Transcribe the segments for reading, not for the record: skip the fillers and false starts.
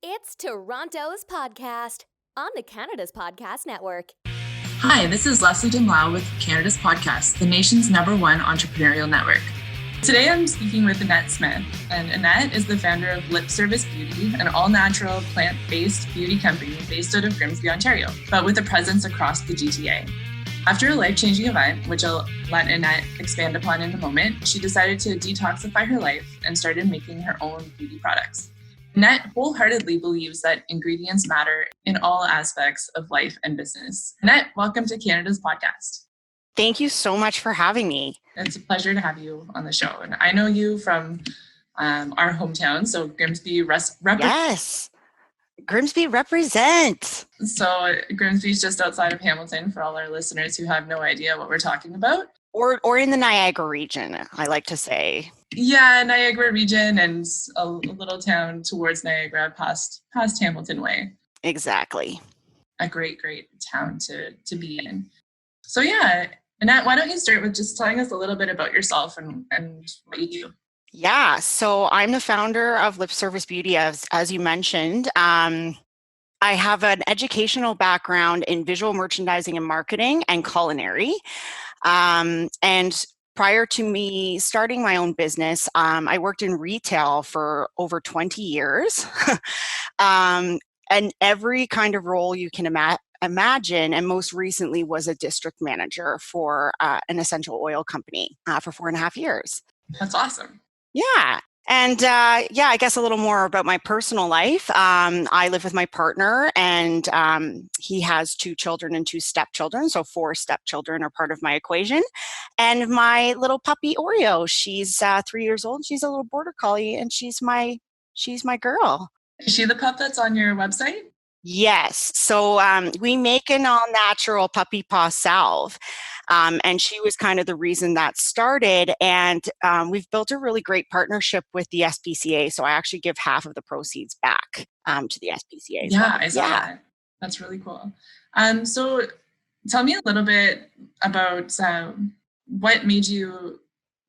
It's Toronto's podcast on the Canada's Podcast Network. Hi, this is Lesley Dumlao with Canada's Podcast, the nation's #1 entrepreneurial network. Today I'm speaking with Annette Smith, and Annette is the founder of Lip Service Beauty, an all-natural, plant-based beauty company based out of Grimsby, Ontario, but with a presence across the GTA. After a life-changing event, which I'll let Annette expand upon in a moment, she decided to detoxify her life and started making her own beauty products. Annette wholeheartedly believes that ingredients matter in all aspects of life and business. Annette, welcome to Canada's podcast. Thank you so much for having me. It's a pleasure to have you on the show. And I know you from our hometown, so Grimsby Yes, Grimsby represent. So Grimsby's just outside of Hamilton for all our listeners who have no idea what we're talking about. Or in the Niagara region, I like to say. Yeah, Niagara region and a little town towards Niagara past Hamilton Way. Exactly. A great town to be in. So yeah, Annette, why don't you start with just telling us a little bit about yourself and what you do? Yeah, so I'm the founder of Lip Service Beauty, as you mentioned. I have an educational background in visual merchandising and marketing and culinary. And prior to me starting my own business, I worked in retail for over 20 years. And every kind of role you can imagine, and most recently was a district manager for an essential oil company for 4.5 years. That's awesome. Yeah. And I guess a little more about my personal life. I live with my partner, and he has 2 children and 2 stepchildren. So 4 stepchildren are part of my equation. And my little puppy Oreo, she's 3 years old. She's a little border collie, and she's my girl. Is she the pup that's on your website? Yes. So we make an all-natural puppy paw salve. And she was kind of the reason that started. And we've built a really great partnership with the SPCA. So I actually give half of the proceeds back to the SPCA. Yeah, I saw that. That's really cool. So tell me a little bit about what made you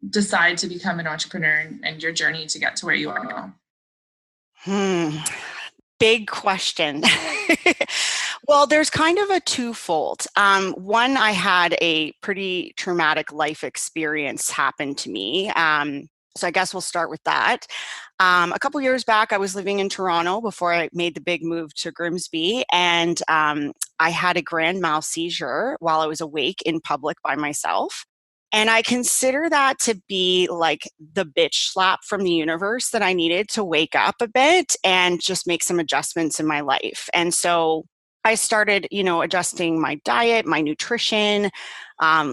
decide to become an entrepreneur and your journey to get to where you are now. Big question. Well, there's kind of a twofold. One, I had a pretty traumatic life experience happen to me. So I guess we'll start with that. A couple years back, I was living in Toronto before I made the big move to Grimsby, and I had a grand mal seizure while I was awake in public by myself. And I consider that to be like the bitch slap from the universe that I needed to wake up a bit and just make some adjustments in my life. And so I started, adjusting my diet, my nutrition,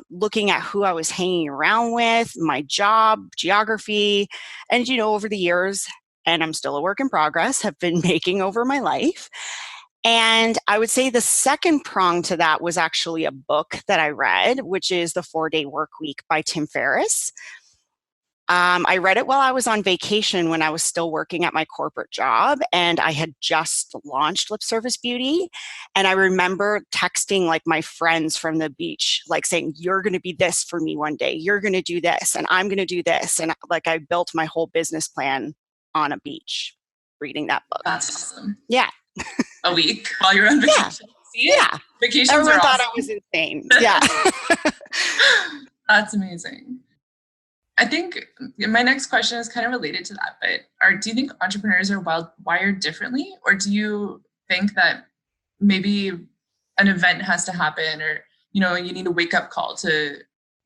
looking at who I was hanging around with, my job, geography, and, over the years, and I'm still a work in progress, have been making over my life. And I would say the second prong to that was actually a book that I read, which is The 4-Day Workweek by Tim Ferriss. I read it while I was on vacation when I was still working at my corporate job, and I had just launched Lip Service Beauty. And I remember texting like my friends from the beach, like saying, "You're going to be this for me one day. You're going to do this, and I'm going to do this." And like I built my whole business plan on a beach reading that book. That's awesome. Yeah. A week while you're on vacation. Yeah. Vacations Everyone are thought awesome. I was insane. Yeah. That's amazing. I think my next question is kind of related to that, but do you think entrepreneurs are wired differently? Or do you think that maybe an event has to happen, or, you need a wake-up call to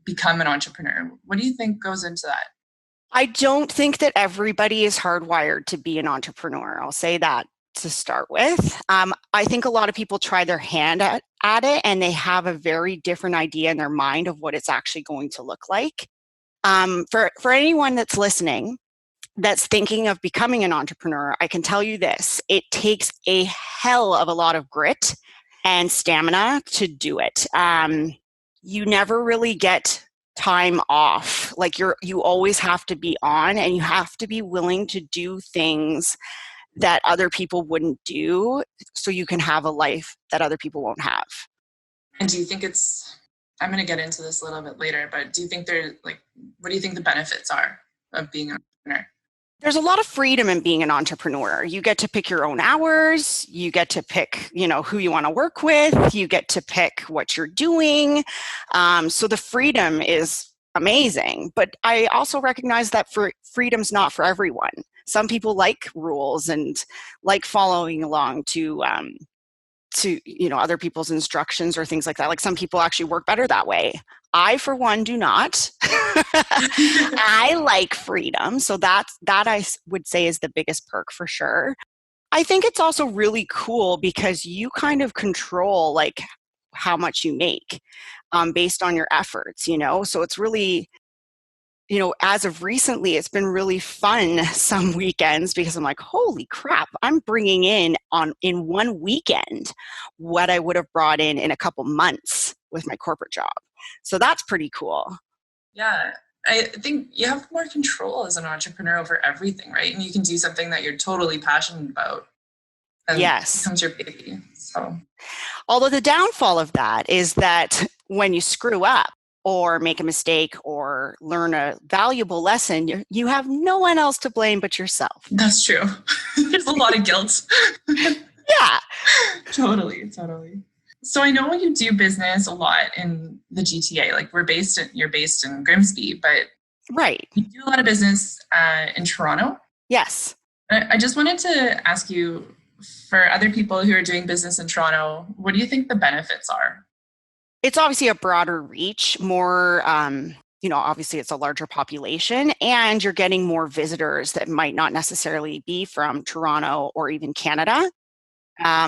become an entrepreneur? What do you think goes into that? I don't think that everybody is hardwired to be an entrepreneur. I'll say that to start with. I think a lot of people try their hand at it, and they have a very different idea in their mind of what it's actually going to look like. For anyone that's listening, that's thinking of becoming an entrepreneur, I can tell you this: it takes a hell of a lot of grit and stamina to do it. You never really get time off. Like you always have to be on, and you have to be willing to do things that other people wouldn't do, so you can have a life that other people won't have. And do you think I'm going to get into this a little bit later, but do you think what do you think the benefits are of being an entrepreneur? There's a lot of freedom in being an entrepreneur. You get to pick your own hours. You get to pick, who you want to work with. You get to pick what you're doing. So the freedom is amazing. But I also recognize that freedom's not for everyone. Some people like rules and like following along to other people's instructions or things like that. Like some people actually work better that way. I, for one, do not. I like freedom. So that I would say is the biggest perk for sure. I think it's also really cool because you kind of control like how much you make based on your efforts, So it's really, as of recently, it's been really fun some weekends because I'm like, holy crap, I'm bringing in one weekend what I would have brought in a couple months with my corporate job. So that's pretty cool. Yeah. I think you have more control as an entrepreneur over everything, right? And you can do something that you're totally passionate about. And yes. It becomes your baby. So, although the downfall of that is that when you screw up or make a mistake or learn a valuable lesson, you have no one else to blame but yourself. That's true. There's a lot of guilt. Yeah. Totally. So I know you do business a lot in the GTA. Like you're based in Grimsby, but right. You do a lot of business in Toronto. Yes. I just wanted to ask you, for other people who are doing business in Toronto, what do you think the benefits are? It's obviously a broader reach, more, obviously it's a larger population, and you're getting more visitors that might not necessarily be from Toronto or even Canada.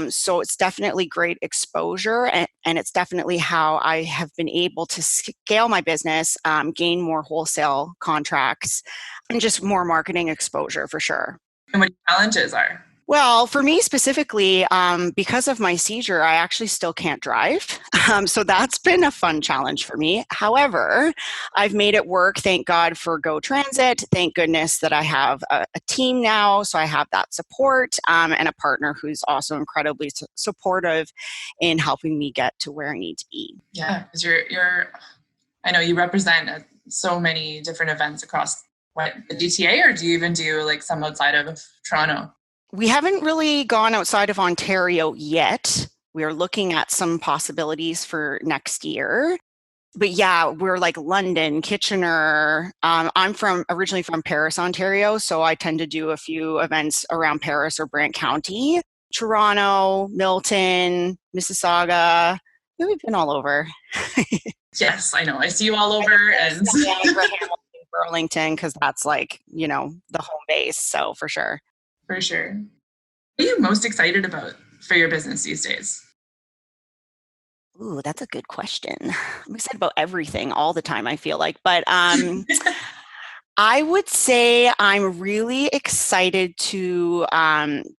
So it's definitely great exposure, and it's definitely how I have been able to scale my business, gain more wholesale contracts, and just more marketing exposure for sure. And what challenges are? Well, for me specifically, because of my seizure, I actually still can't drive. So that's been a fun challenge for me. However, I've made it work. Thank God for Go Transit. Thank goodness that I have a team now. So I have that support and a partner who's also incredibly supportive in helping me get to where I need to be. Yeah, because I know you represent so many different events across the GTA, or do you even do like some outside of Toronto? We haven't really gone outside of Ontario yet. We are looking at some possibilities for next year. But yeah, we're like London, Kitchener. I'm originally from Paris, Ontario, so I tend to do a few events around Paris or Brant County. Toronto, Milton, Mississauga. We've been all over. Yes, I know. I see you all over. And Burlington, because that's like, the home base. So for sure. For sure. What are you most excited about for your business these days? Ooh, that's a good question. I'm excited about everything all the time, I feel like. But I would say I'm really excited to,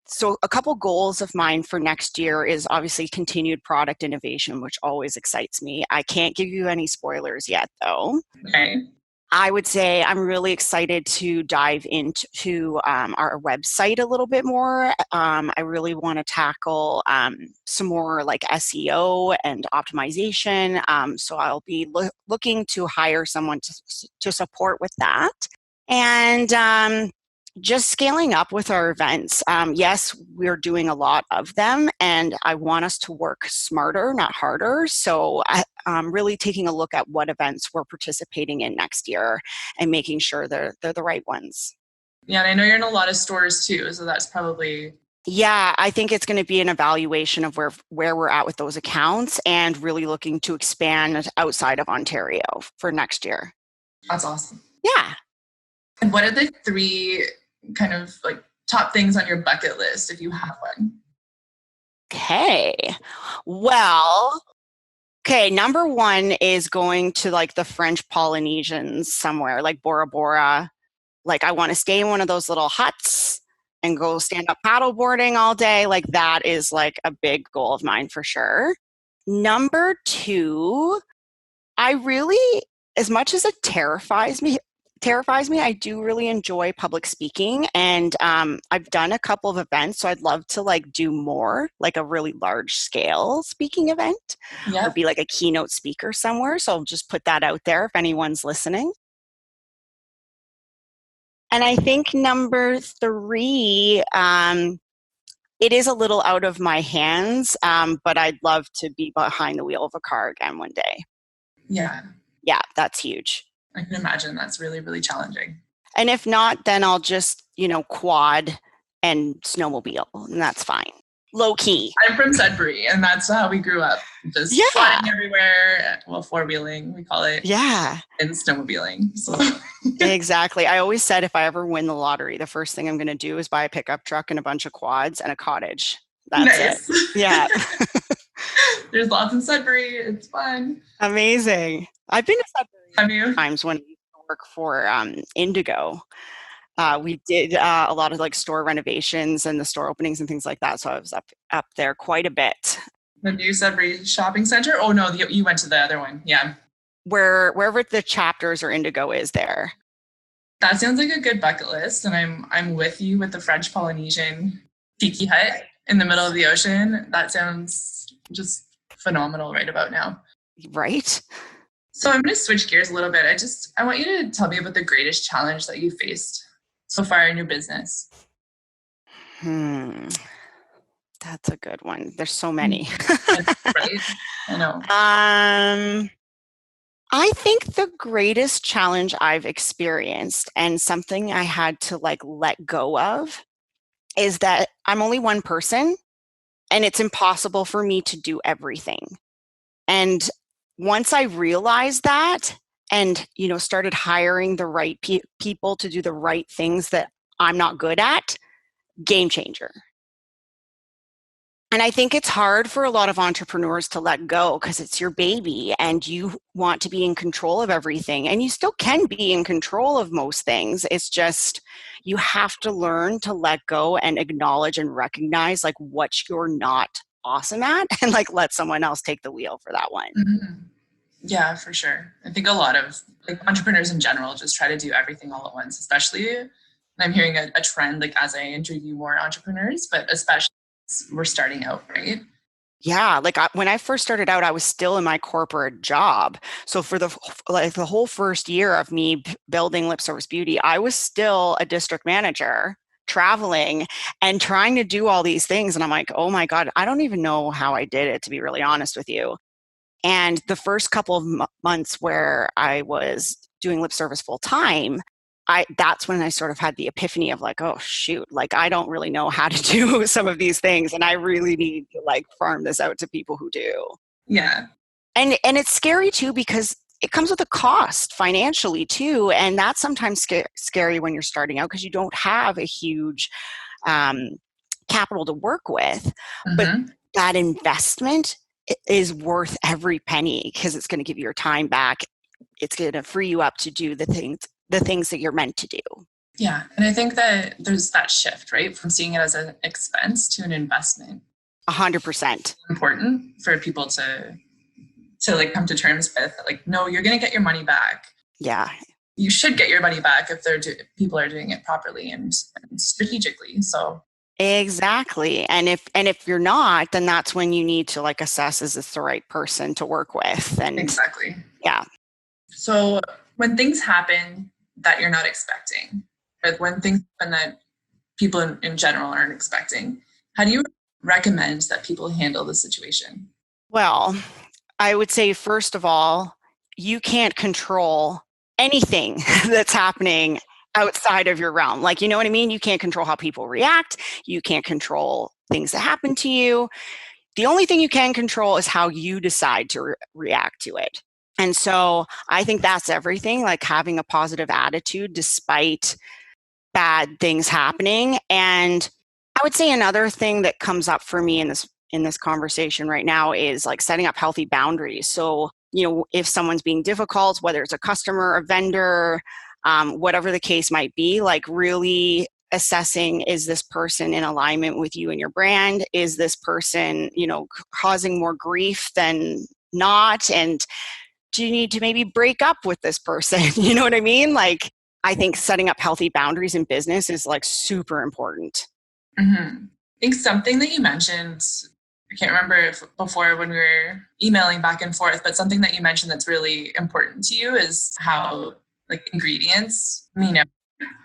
so a couple goals of mine for next year is obviously continued product innovation, which always excites me. I can't give you any spoilers yet, though. Okay. I would say I'm really excited to dive into our website a little bit more. I really want to tackle some more like SEO and optimization. So I'll be looking to hire someone to support with that. And just scaling up with our events. Yes, we're doing a lot of them, and I want us to work smarter, not harder. So I'm really taking a look at what events we're participating in next year and making sure they're the right ones. Yeah, and I know you're in a lot of stores too, so that's probably... Yeah, I think it's going to be an evaluation of where we're at with those accounts and really looking to expand outside of Ontario for next year. That's awesome. Yeah. And what are the 3 kind of like top things on your bucket list if you have one? Okay. Well, number 1 is going to like the French Polynesians somewhere, like Bora Bora. Like I want to stay in one of those little huts and go stand up paddleboarding all day. Like that is like a big goal of mine for sure. Number 2, I really, as much as it terrifies me, I do really enjoy public speaking, and I've done a couple of events, so I'd love to like do more, like a really large scale speaking event, or be like a keynote speaker somewhere. So I'll just put that out there if anyone's listening. And I think number 3, it is a little out of my hands, but I'd love to be behind the wheel of a car again one day. Yeah. Yeah, that's huge. I can imagine that's really, really challenging. And if not, then I'll just, quad and snowmobile, and that's fine. Low key. I'm from Sudbury, and that's how we grew up. Just flying everywhere. Well, four-wheeling, we call it. Yeah. And snowmobiling. So. Exactly. I always said if I ever win the lottery, the first thing I'm going to do is buy a pickup truck and a bunch of quads and a cottage. That's nice. It. Yeah. There's lots in Sudbury. It's fun. Amazing. I've been to Sudbury Have you? times when I used to work for Indigo. We did a lot of like store renovations and the store openings and things like that. So I was up there quite a bit. The new Sudbury Shopping Center? Oh no, you went to the other one. Yeah. Wherever the Chapters or Indigo is there. That sounds like a good bucket list. And I'm with you with the French Polynesian tiki hut in the middle of the ocean. That sounds just phenomenal right about now. Right. So I'm going to switch gears a little bit. I want you to tell me about the greatest challenge that you faced so far in your business. That's a good one. There's so many. Right? I know. I think the greatest challenge I've experienced and something I had to let go of is that I'm only one person and it's impossible for me to do everything. And once I realized that and, started hiring the right people to do the right things that I'm not good at, game changer. And I think it's hard for a lot of entrepreneurs to let go because it's your baby and you want to be in control of everything. And you still can be in control of most things. It's just you have to learn to let go and acknowledge and recognize what you're not awesome at and let someone else take the wheel for that one. Mm-hmm. Yeah, for sure. I think a lot of entrepreneurs in general just try to do everything all at once, especially I'm hearing a trend as I interview more entrepreneurs, but especially we're starting out, right? Yeah, when I first started out, I was still in my corporate job. So for the whole first year of me building Lip Service Beauty, I was still a district manager, traveling and trying to do all these things. And I'm like, oh my God, I don't even know how I did it, to be really honest with you. And the first couple of months where I was doing lip service full time, that's when I sort of had the epiphany of oh shoot, I don't really know how to do some of these things. And I really need to farm this out to people who do. Yeah. And it's scary too, because it comes with a cost financially too. And that's sometimes scary when you're starting out because you don't have a huge capital to work with. Mm-hmm. But that investment is worth every penny because it's going to give you your time back. It's going to free you up to do the things that you're meant to do. Yeah. And I think that there's that shift, right? From seeing it as an expense to an investment. 100%. Important for people to come to terms with, no, you're going to get your money back. Yeah. You should get your money back if people are doing it properly and strategically. So. Exactly. And if you're not, then that's when you need to assess, is this the right person to work with? And exactly. Yeah. So when things happen that you're not expecting, or when things happen that people in general aren't expecting, how do you recommend that people handle the situation? Well, I would say, first of all, you can't control anything that's happening outside of your realm. You know what I mean? You can't control how people react. You can't control things that happen to you. The only thing you can control is how you decide to react to it. And so I think that's everything, having a positive attitude despite bad things happening. And I would say another thing that comes up for me in this conversation right now is setting up healthy boundaries. So, if someone's being difficult, whether it's a customer, a vendor, whatever the case might be, really assessing, is this person in alignment with you and your brand? Is this person, causing more grief than not? And do you need to maybe break up with this person? You know what I mean? I think setting up healthy boundaries in business is super important. Mm-hmm. I think something that you mentioned, I can't remember if before when we were emailing back and forth, but something that you mentioned that's really important to you is how ingredients mean everything.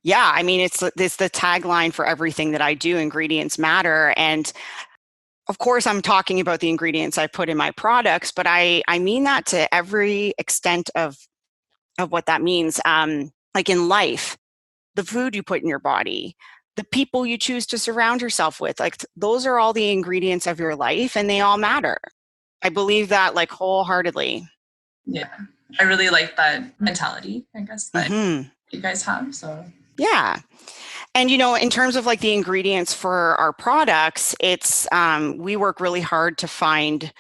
Yeah, I mean, it's the tagline for everything that I do. Ingredients matter. And of course, I'm talking about the ingredients I put in my products, but I mean that to every extent of what that means. Like in life, the food you put in your body, the people you choose to surround yourself with, like those are all the ingredients of your life and they all matter. I believe that like wholeheartedly. Yeah. I really like that mentality, I guess, that Hmm. you guys have. So Yeah. And, in terms of like the ingredients for our products, it's, we work really hard to find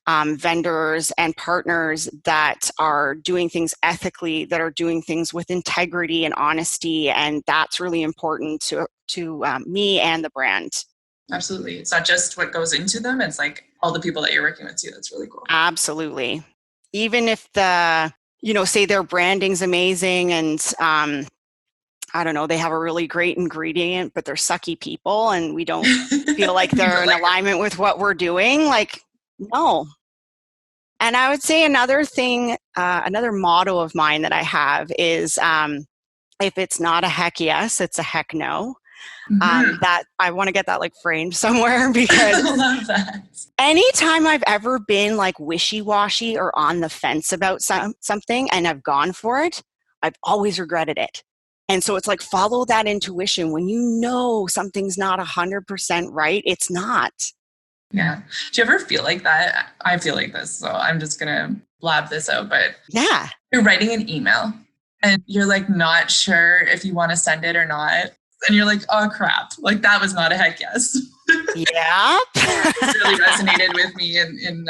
vendors and partners that are doing things ethically, that are doing things with integrity and honesty. And that's really important to me and the brand. absolutely. It's not just what goes into them. It's like all the people that you're working with too. That's really cool. Absolutely. Even if say their branding's amazing and I don't know, they have a really great ingredient, but they're sucky people and we don't feel like they're in alignment with what we're doing. Like, no. And I would say another thing, another motto of mine that I have is if it's not a heck yes, it's a heck no. That I want to get that like framed somewhere because I love that. Anytime I've ever been like wishy-washy or on the fence about something and I've gone for it, I've always regretted it. And so it's like follow that intuition. When you know something's not 100% right, it's not. Yeah. Do you ever feel like that? I feel like this, so I'm just going to blab this out. But yeah, you're writing an email and you're like not sure if you want to send it or not. And you're like, oh crap, like that was not a heck yes. Yeah. It really resonated with me in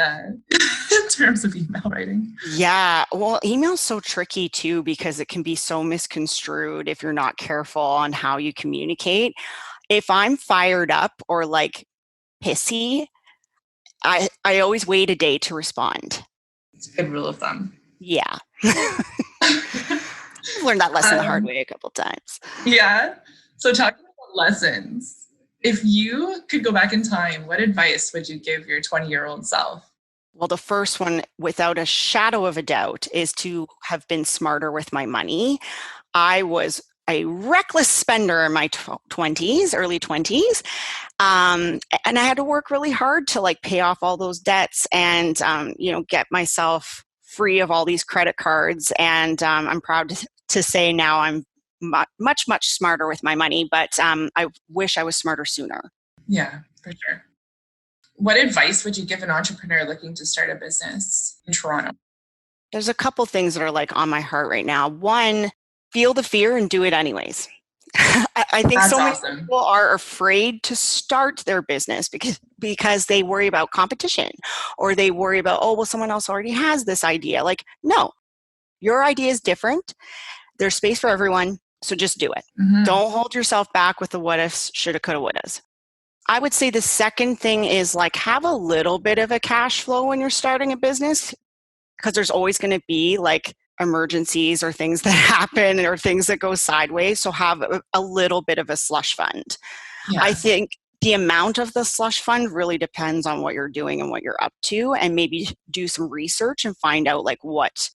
terms of email writing. Yeah. Well, email's so tricky too because it can be so misconstrued if you're not careful on how you communicate. If I'm fired up or like pissy, I always wait a day to respond. It's a good rule of thumb. Yeah. I've learned that lesson the hard way a couple times. Yeah. So talking about lessons, if you could go back in time, what advice would you give your 20-year-old self? Well, the first one, without a shadow of a doubt, is to have been smarter with my money. I was a reckless spender in my 20s, early 20s. And I had to work really hard to like pay off all those debts and, get myself free of all these credit cards. And I'm proud to say now I'm much, much smarter with my money, but I wish I was smarter sooner. Yeah, for sure. What advice would you give an entrepreneur looking to start a business in Toronto? There's a couple things that are like on my heart right now. One, feel the fear and do it anyways. I think so many people are afraid to start their business because they worry about competition or they worry about, oh, well, someone else already has this idea. Like, no, your idea is different. There's space for everyone. So just do it. Mm-hmm. Don't hold yourself back with the what ifs, shoulda, coulda, wouldas. I would say the second thing is like have a little bit of a cash flow when you're starting a business because there's always going to be like emergencies or things that happen or things that go sideways. So have a little bit of a slush fund. Yeah. I think the amount of the slush fund really depends on what you're doing and what you're up to, and maybe do some research and find out like what,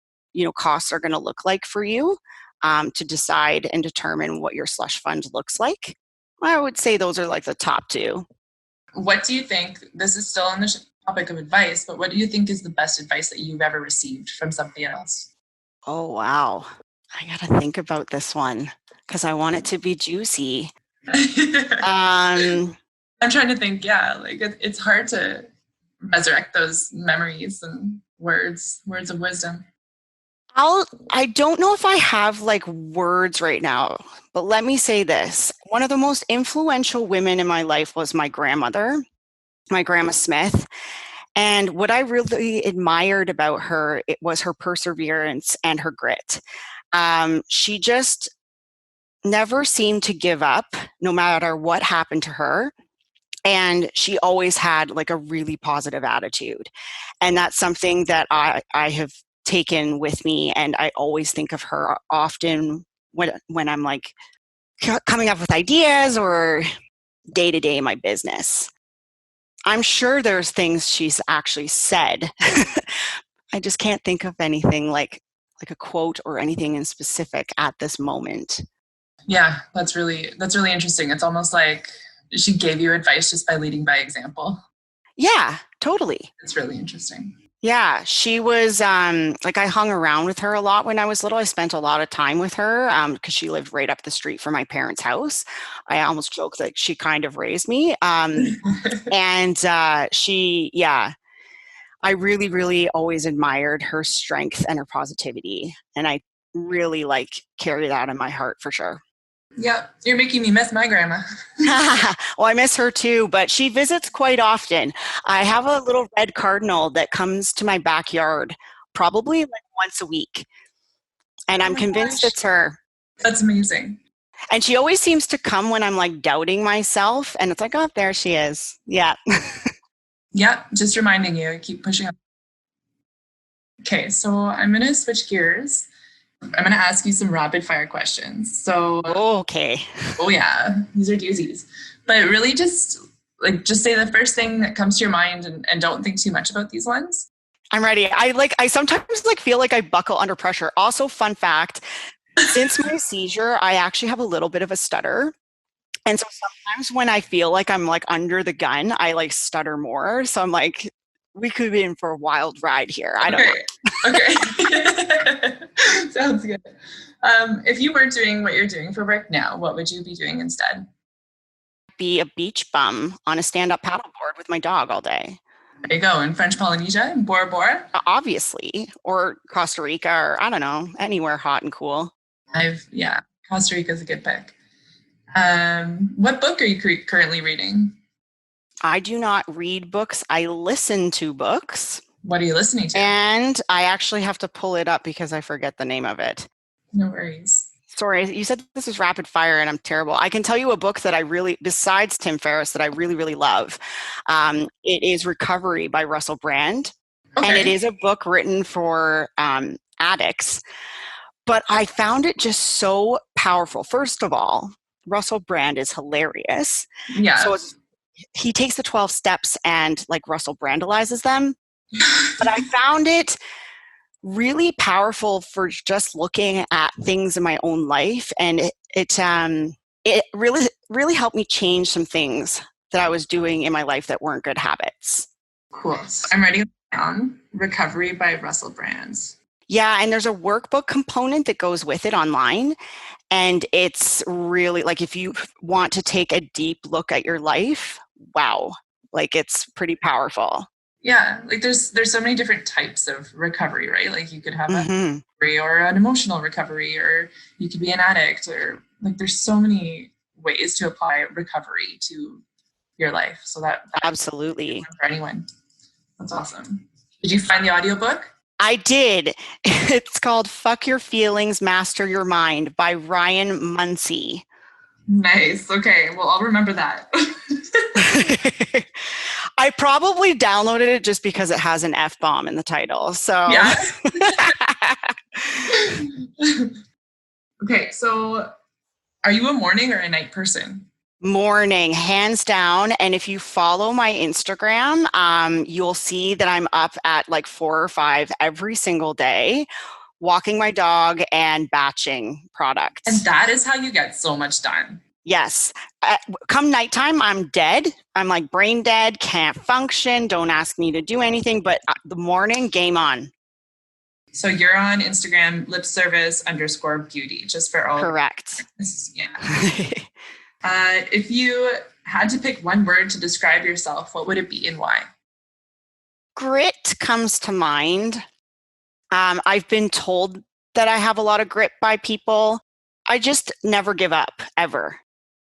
costs are going to look like for you to decide and determine what your slush fund looks like. I would say those are like the top two. What do you think, this is still on the topic of advice, but what do you think is the best advice that you've ever received from somebody else? Oh, wow. I got to think about this one because I want it to be juicy. I'm trying to think, like it's hard to resurrect those memories and words of wisdom. I don't know if I have like words right now, but let me say this. One of the most influential women in my life was my grandmother, my Grandma Smith. And what I really admired about her, it was her perseverance and her grit. She just never seemed to give up no matter what happened to her. And she always had like a really positive attitude. And that's something that I have taken with me. And I always think of her often when I'm like coming up with ideas or day to day in my business. I'm sure there's things she's actually said. I just can't think of anything like a quote or anything in specific at this moment. Yeah, that's really interesting. It's almost like she gave you advice just by leading by example. Yeah, totally. It's really interesting. Yeah, she was like I hung around with her a lot when I was little. I spent a lot of time with her because she lived right up the street from my parents' house. I almost joke that she kind of raised me. And I really, really always admired her strength and her positivity. And I really carry that in my heart for sure. Yep, you're making me miss my grandma. Well, I miss her too, but she visits quite often. I have a little red cardinal that comes to my backyard probably once a week. And I'm convinced it's her. That's amazing. And she always seems to come when I'm doubting myself. And it's oh, there she is. Yeah. Yep, just reminding you, keep pushing on. Okay, so I'm going to switch gears. I'm going to ask you some rapid fire questions. So, okay. Oh yeah, these are doozies. But really just say the first thing that comes to your mind and don't think too much about these ones. I'm ready. I sometimes feel like I buckle under pressure. Also, fun fact, since my seizure, I actually have a little bit of a stutter. And so sometimes when I feel like I'm under the gun, I stutter more. So I'm we could be in for a wild ride here. I don't know. Okay. Sounds good. If you weren't doing what you're doing for work now, what would you be doing instead? Be a beach bum on a stand-up paddleboard with my dog all day. There you go. In French Polynesia, in Bora Bora? Obviously. Or Costa Rica, or I don't know, anywhere hot and cool. Costa Rica is a good pick. What book are you currently reading? I do not read books. I listen to books. What are you listening to? And I actually have to pull it up because I forget the name of it. No worries. Sorry, you said this was rapid fire and I'm terrible. I can tell you a book that I really, besides Tim Ferriss, that I really, really love. It is Recovery by Russell Brand. Okay. And it is a book written for addicts. But I found it just so powerful. First of all, Russell Brand is hilarious. Yeah. So he takes the 12 steps and Russell Brandalizes them. But I found it really powerful for just looking at things in my own life. And it really, really helped me change some things that I was doing in my life that weren't good habits. Cool. I'm writing down Recovery by Russell Brand. Yeah, and there's a workbook component that goes with it online. And it's really if you want to take a deep look at your life, wow, it's pretty powerful. Yeah, there's so many different types of recovery, right? You could have a recovery or an emotional recovery, or you could be an addict, or there's so many ways to apply recovery to your life. So that's absolutely for anyone. That's awesome. Did you find the audiobook? I did. It's called Fuck Your Feelings, Master Your Mind by Ryan Muncie. Nice. Okay. Well, I'll remember that. I probably downloaded it just because it has an F-bomb in the title. So yeah. Okay. So are you a morning or a night person? Morning, hands down. And if you follow my Instagram, you'll see that I'm up at 4 or 5 every single day, walking my dog and batching products. And that is how you get so much done. Yes. Come nighttime, I'm dead. I'm brain dead, can't function, don't ask me to do anything, but the morning, game on. So you're on Instagram, lipservice_beauty, just for all. Correct. Yeah. If you had to pick one word to describe yourself, what would it be and why? Grit comes to mind. I've been told that I have a lot of grit by people. I just never give up, ever.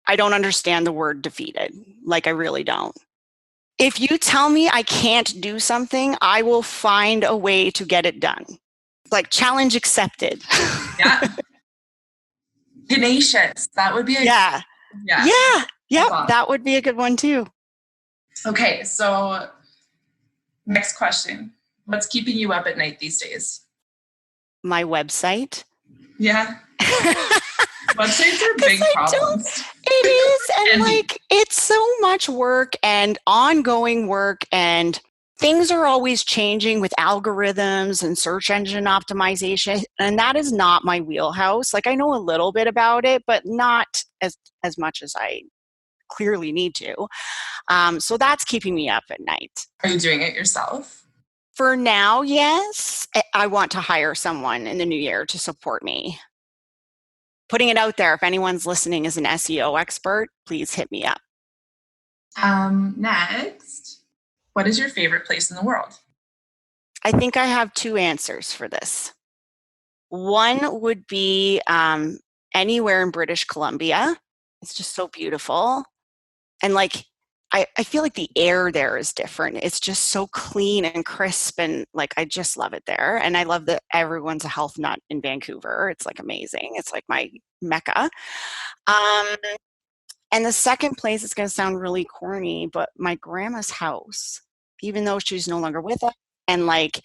I don't understand the word defeated. I really don't. If you tell me I can't do something, I will find a way to get it done. Challenge accepted. Yeah. Tenacious. That would be Yeah. Awesome. That would be a good one too. Okay, so next question. What's keeping you up at night these days? My website. Yeah. Websites are big problems. It is. And it's so much work and ongoing work. And things are always changing with algorithms and search engine optimization, and that is not my wheelhouse. Like, I know a little bit about it, but not as much as I clearly need to. So that's keeping me up at night. Are you doing it yourself? For now, yes. I want to hire someone in the new year to support me. Putting it out there, if anyone's listening as an SEO expert, please hit me up. Next, what is your favorite place in the world? I think I have two answers for this. One would be anywhere in British Columbia. It's just so beautiful. And like, I feel like the air there is different. It's just so clean and crisp, and like, I just love it there. And I love that everyone's a health nut in Vancouver. It's like amazing. It's like my mecca. And the second place, it's going to sound really corny, but my grandma's house, even though she's no longer with us, and like,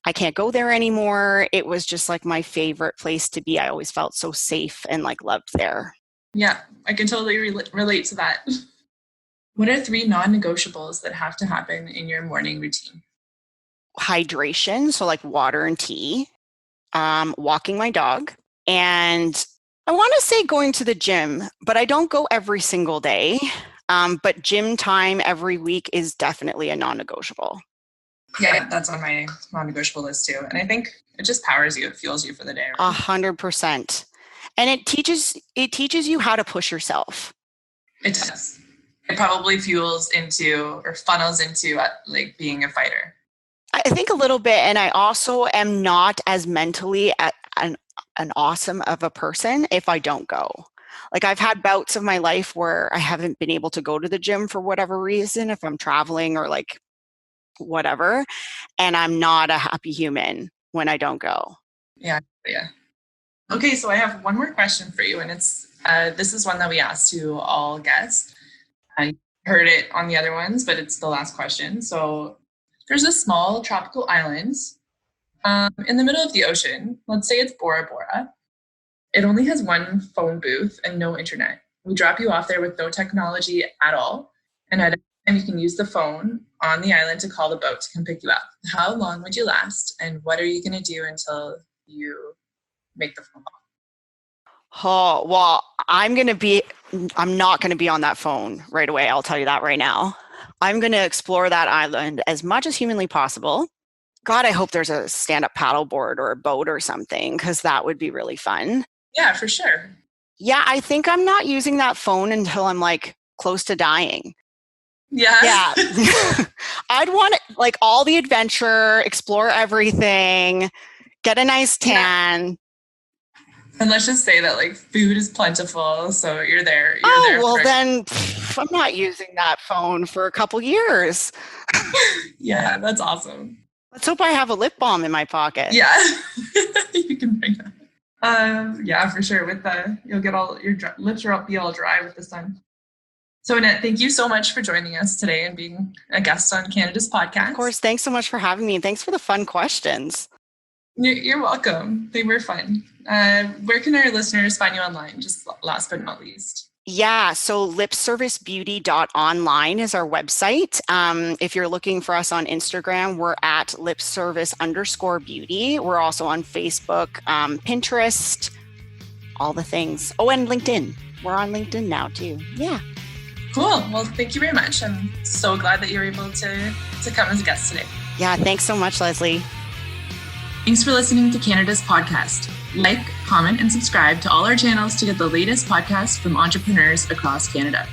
I can't go there anymore. It was just like my favorite place to be. I always felt so safe and like loved there. Yeah, I can totally relate to that. What are 3 non-negotiables that have to happen in your morning routine? Hydration, so like water and tea, walking my dog, and I want to say going to the gym, but I don't go every single day. But gym time every week is definitely a non-negotiable. Yeah, that's on my non-negotiable list too. And I think it just powers you. It fuels you for the day. Right? 100%. And it teaches you how to push yourself. It does. It probably fuels into or funnels into like being a fighter. I think a little bit. And I also am not as mentally an awesome of a person if I don't go. Like, I've had bouts of my life where I haven't been able to go to the gym for whatever reason, if I'm traveling or like whatever. And I'm not a happy human when I don't go. Yeah. Okay, so I have one more question for you. And it's this is one that we asked to all guests. I heard it on the other ones, but it's the last question. So there's a small tropical island in the middle of the ocean. Let's say it's Bora Bora. It only has one phone booth and no internet. We drop you off there with no technology at all. And at any time you can use the phone on the island to call the boat to come pick you up. How long would you last? And what are you going to do until you make the phone call? Oh, well, I'm not going to be on that phone right away. I'll tell you that right now. I'm going to explore that island as much as humanly possible. God, I hope there's a stand-up paddleboard or a boat or something, because that would be really fun. Yeah, for sure. Yeah, I think I'm not using that phone until I'm like close to dying. Yeah. I'd want like all the adventure, explore everything, get a nice tan. Yeah. And let's just say that like food is plentiful, so you're there. Then I'm not using that phone for a couple years. Yeah, that's awesome. Let's hope I have a lip balm in my pocket. Yeah, you can bring that. Yeah, for sure. With you'll get all your lips will be all dry with the sun. So Annette, thank you so much for joining us today and being a guest on Canada's podcast. Of course, thanks so much for having me, and thanks for the fun questions. You're welcome. They were fun. Where can our listeners find you online? Just last but not least. Yeah, so lipservicebeauty.online is our website. If you're looking for us on Instagram, we're at lipservice_beauty. We're also on Facebook, Pinterest, all the things. Oh, and LinkedIn. We're on LinkedIn now too. Yeah. Cool. Well, thank you very much. I'm so glad that you were able to come as a guest today. Yeah, thanks so much, Lesley. Thanks for listening to Canada's podcast. Like, comment, and subscribe to all our channels to get the latest podcasts from entrepreneurs across Canada.